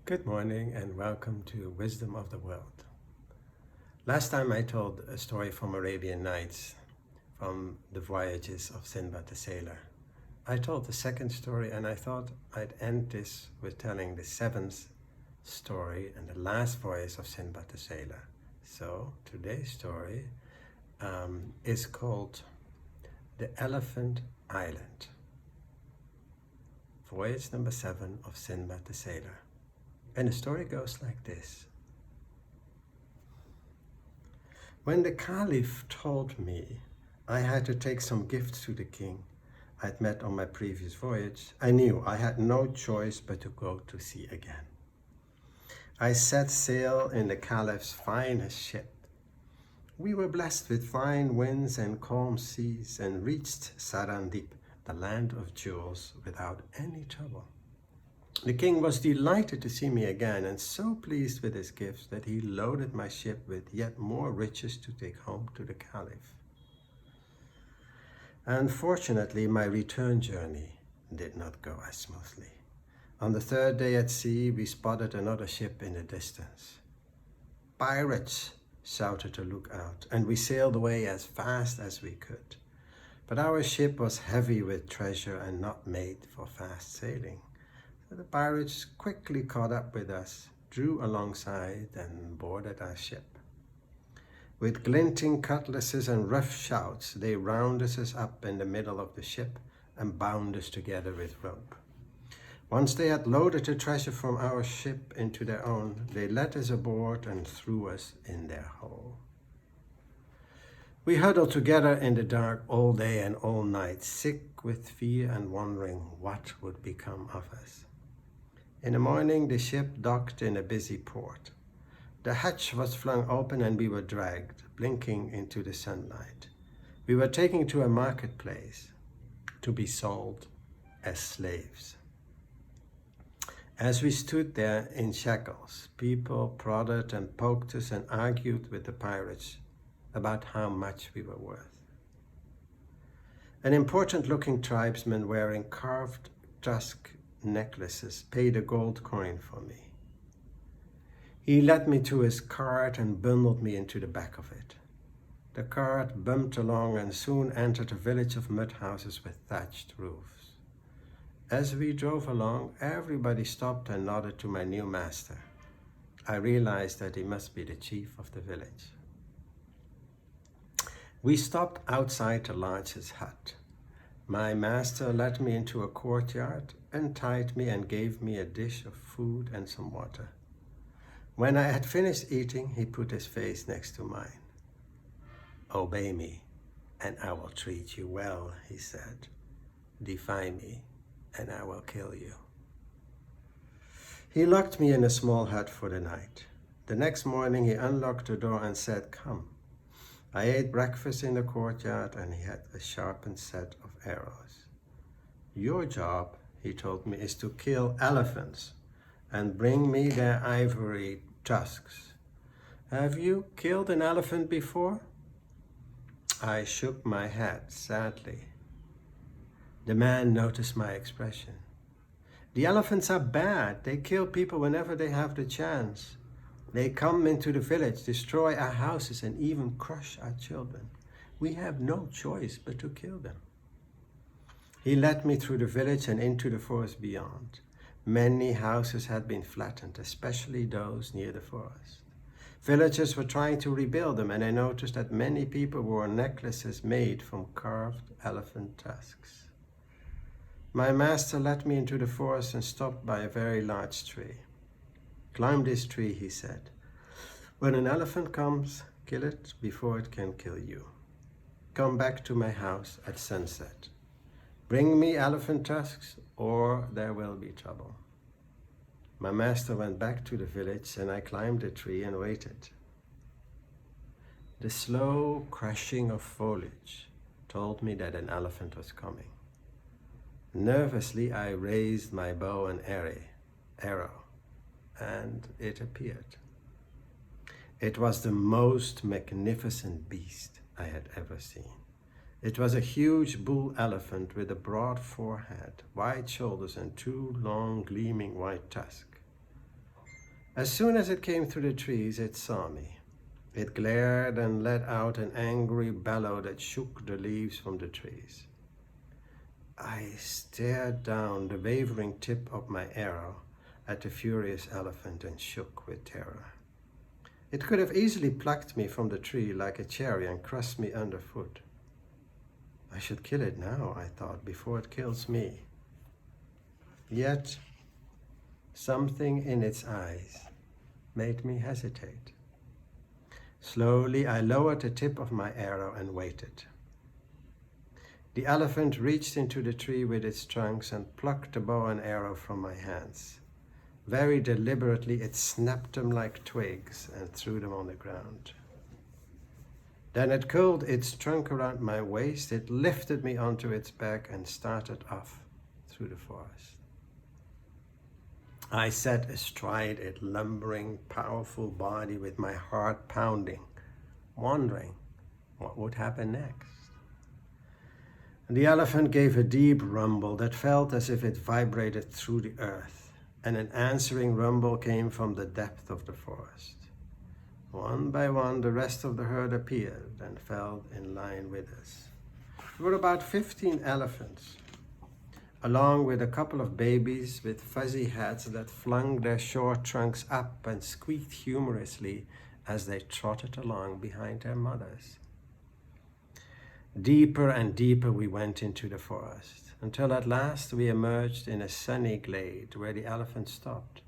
Good morning and welcome to Wisdom of the World. Last time I told a story from Arabian Nights, from the voyages of Sindbad the sailor. I told the second story and I thought I'd end this with telling the seventh story and the last voyage of Sindbad the sailor. So today's story is called The Elephant Island. Voyage number 7 of Sindbad the sailor. And the story goes like this. When the Caliph told me I had to take some gifts to the king I'd met on my previous voyage, I knew I had no choice but to go to sea again. I set sail in the Caliph's finest ship. We were blessed with fine winds and calm seas and reached Sarandip, the land of jewels, without any trouble. The king was delighted to see me again and so pleased with his gifts that he loaded my ship with yet more riches to take home to the Caliph. Unfortunately, my return journey did not go as smoothly. On the third day at sea, we spotted another ship in the distance. "Pirates!" shouted the lookout, and we sailed away as fast as we could. But our ship was heavy with treasure and not made for fast sailing. The pirates quickly caught up with us, drew alongside, and boarded our ship. With glinting cutlasses and rough shouts, they rounded us up in the middle of the ship and bound us together with rope. Once they had loaded the treasure from our ship into their own, they led us aboard and threw us in their hold. We huddled together in the dark all day and all night, sick with fear and wondering what would become of us. In the morning, the ship docked in a busy port. The hatch was flung open and we were dragged, blinking into the sunlight. We were taken to a marketplace to be sold as slaves. As we stood there in shackles, people prodded and poked us and argued with the pirates about how much we were worth. An important-looking tribesman wearing carved tusk necklaces paid a gold coin for me. He led me to his cart and bundled me into the back of it. The cart bumped along and soon entered a village of mud houses with thatched roofs. As we drove along, everybody stopped and nodded to my new master. I realized that he must be the chief of the village. We stopped outside the largest hut. My master led me into a courtyard, untied me and gave me a dish of food and some water. When I had finished eating, he put his face next to mine. "Obey me, and I will treat you well," he said. "Defy me, and I will kill you." He locked me in a small hut for the night. The next morning, he unlocked the door and said, "Come." I ate breakfast in the courtyard and he had a sharpened set of arrows. "Your job," he told me, "is to kill elephants and bring me their ivory tusks. Have you killed an elephant before?" I shook my head sadly. The man noticed my expression. "The elephants are bad. They kill people whenever they have the chance. They come into the village, destroy our houses, and even crush our children. We have no choice but to kill them." He led me through the village and into the forest beyond. Many houses had been flattened, especially those near the forest. Villagers were trying to rebuild them, and I noticed that many people wore necklaces made from carved elephant tusks. My master led me into the forest and stopped by a very large tree. "Climb this tree," he said. "When an elephant comes, kill it before it can kill you. Come back to my house at sunset. Bring me elephant tusks or there will be trouble." My master went back to the village and I climbed the tree and waited. The slow crashing of foliage told me that an elephant was coming. Nervously, I raised my bow and arrow, and it appeared. It was the most magnificent beast I had ever seen. It was a huge bull elephant with a broad forehead, wide shoulders, and two long gleaming white tusks. As soon as it came through the trees, it saw me. It glared and let out an angry bellow that shook the leaves from the trees. I stared down the wavering tip of my arrow at the furious elephant and shook with terror. It could have easily plucked me from the tree like a cherry and crushed me underfoot. I should kill it now, I thought, before it kills me. Yet, something in its eyes made me hesitate. Slowly, I lowered the tip of my arrow and waited. The elephant reached into the tree with its trunks and plucked the bow and arrow from my hands. Very deliberately, it snapped them like twigs and threw them on the ground. Then it curled its trunk around my waist, it lifted me onto its back and started off through the forest. I sat astride its lumbering, powerful body with my heart pounding, wondering what would happen next. The elephant gave a deep rumble that felt as if it vibrated through the earth, and an answering rumble came from the depth of the forest. One by one, the rest of the herd appeared and fell in line with us. There were about 15 elephants, along with a couple of babies with fuzzy heads that flung their short trunks up and squeaked humorously as they trotted along behind their mothers. Deeper and deeper we went into the forest, until at last we emerged in a sunny glade where the elephant stopped.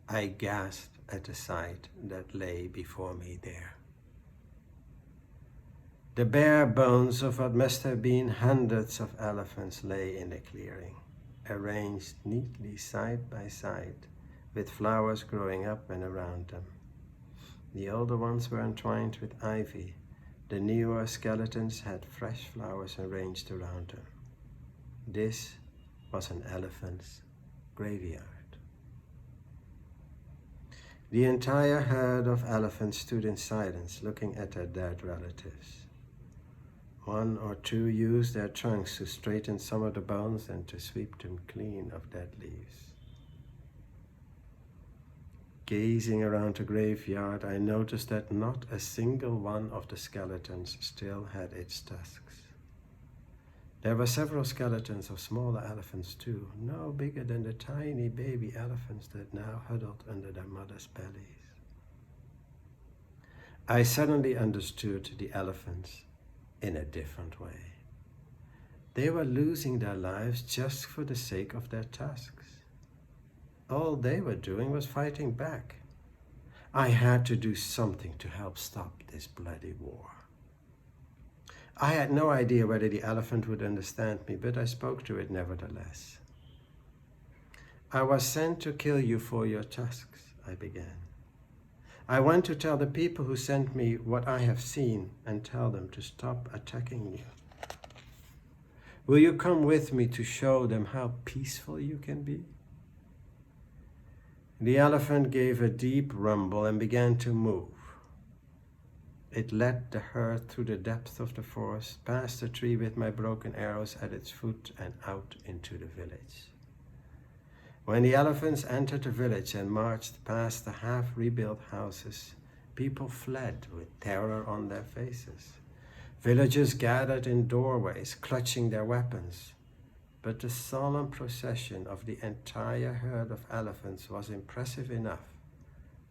I gasped at the sight that lay before me there. The bare bones of what must have been hundreds of elephants lay in the clearing, arranged neatly side by side, with flowers growing up and around them. The older ones were entwined with ivy. The newer skeletons had fresh flowers arranged around them. This was an elephant's graveyard. The entire herd of elephants stood in silence, looking at their dead relatives. One or two used their trunks to straighten some of the bones and to sweep them clean of dead leaves. Gazing around the graveyard, I noticed that not a single one of the skeletons still had its tusks. There were several skeletons of smaller elephants too, no bigger than the tiny baby elephants that now huddled under their mothers' bellies. I suddenly understood the elephants in a different way. They were losing their lives just for the sake of their tusks. All they were doing was fighting back. I had to do something to help stop this bloody war. I had no idea whether the elephant would understand me, but I spoke to it nevertheless. I was sent to kill you for your tusks, I began. I want to tell the people who sent me what I have seen and tell them to stop attacking you. Will you come with me to show them how peaceful you can be? The elephant gave a deep rumble and began to move. It led the herd through the depths of the forest, past the tree with my broken arrows at its foot, and out into the village. When the elephants entered the village and marched past the half-rebuilt houses, people fled with terror on their faces. Villagers gathered in doorways, clutching their weapons. But the solemn procession of the entire herd of elephants was impressive enough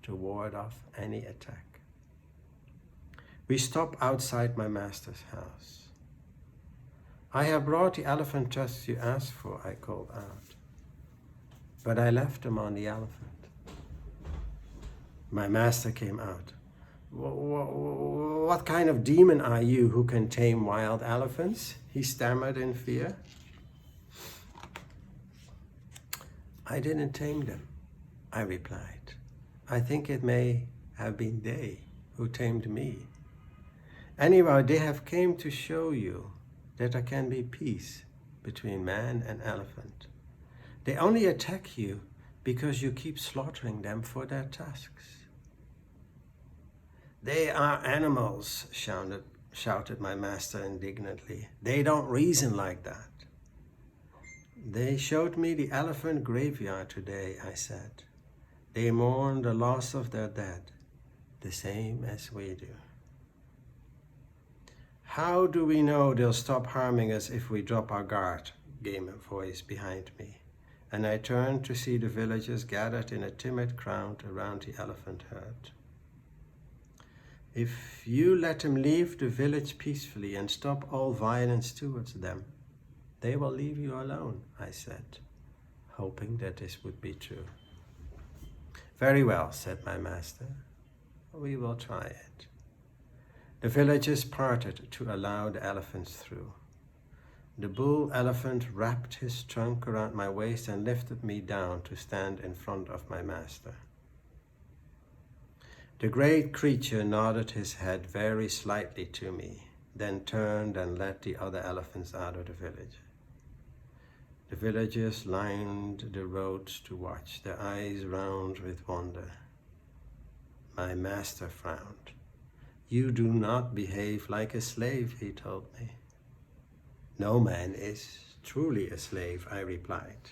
to ward off any attack. We stopped outside my master's house. I have brought the elephant tusks you asked for, I called out. But I left them on the elephant. My master came out. What kind of demon are you who can tame wild elephants? He stammered in fear. I didn't tame them, I replied. I think it may have been they who tamed me. Anyhow, they have came to show you that there can be peace between man and elephant. They only attack you because you keep slaughtering them for their tusks. They are animals, shouted my master indignantly. They don't reason like that. They showed me the elephant graveyard today, I said. They mourn the loss of their dead, the same as we do. How do we know they'll stop harming us if we drop our guard? Came a voice behind me, and I turned to see the villagers gathered in a timid crowd around the elephant herd. If you let them leave the village peacefully and stop all violence towards them, they will leave you alone, I said, hoping that this would be true. Very well, said my master. We will try it. The villagers parted to allow the elephants through. The bull elephant wrapped his trunk around my waist and lifted me down to stand in front of my master. The great creature nodded his head very slightly to me, then turned and led the other elephants out of the village. The villagers lined the roads to watch, their eyes round with wonder. My master frowned. You do not behave like a slave, he told me. No man is truly a slave, I replied.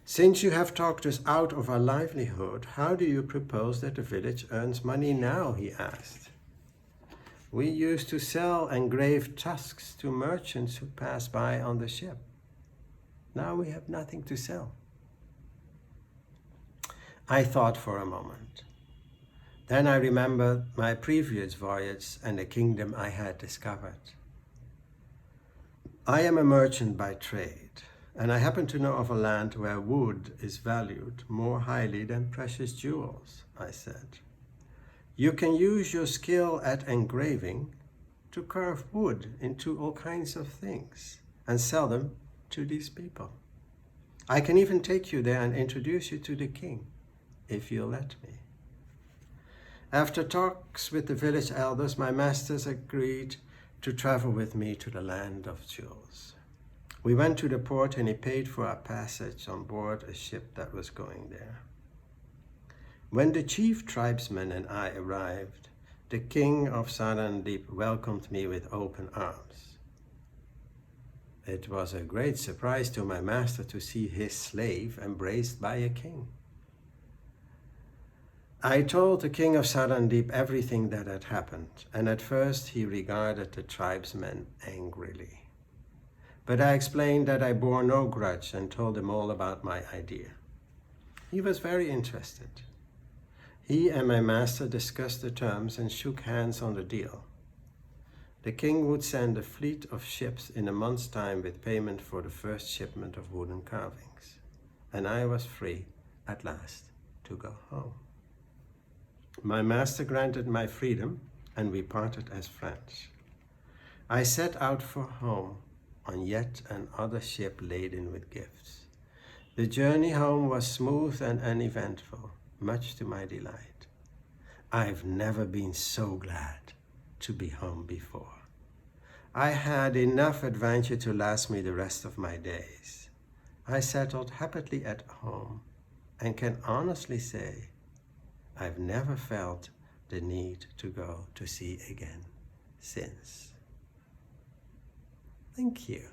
Since you have talked us out of our livelihood, how do you propose that the village earns money now, he asked. We used to sell engraved tusks to merchants who pass by on the ship. Now we have nothing to sell. I thought for a moment. Then I remembered my previous voyage and the kingdom I had discovered. I am a merchant by trade, and I happen to know of a land where wood is valued more highly than precious jewels, I said. You can use your skill at engraving to carve wood into all kinds of things and sell them to these people. I can even take you there and introduce you to the king, if you'll let me. After talks with the village elders, my masters agreed to travel with me to the land of jewels. We went to the port and he paid for our passage on board a ship that was going there. When the chief tribesman and I arrived, the king of Sindbad welcomed me with open arms. It was a great surprise to my master to see his slave embraced by a king. I told the king of Sindbad everything that had happened, and at first he regarded the tribesmen angrily. But I explained that I bore no grudge and told him all about my idea. He was very interested. He and my master discussed the terms and shook hands on the deal. The king would send a fleet of ships in a month's time with payment for the first shipment of wooden carvings, and I was free at last to go home. My master granted my freedom, and we parted as friends. I set out for home on yet another ship laden with gifts. The journey home was smooth and uneventful, much to my delight. I've never been so glad to be home before. I had enough adventure to last me the rest of my days. I settled happily at home and can honestly say I've never felt the need to go to sea again since. Thank you.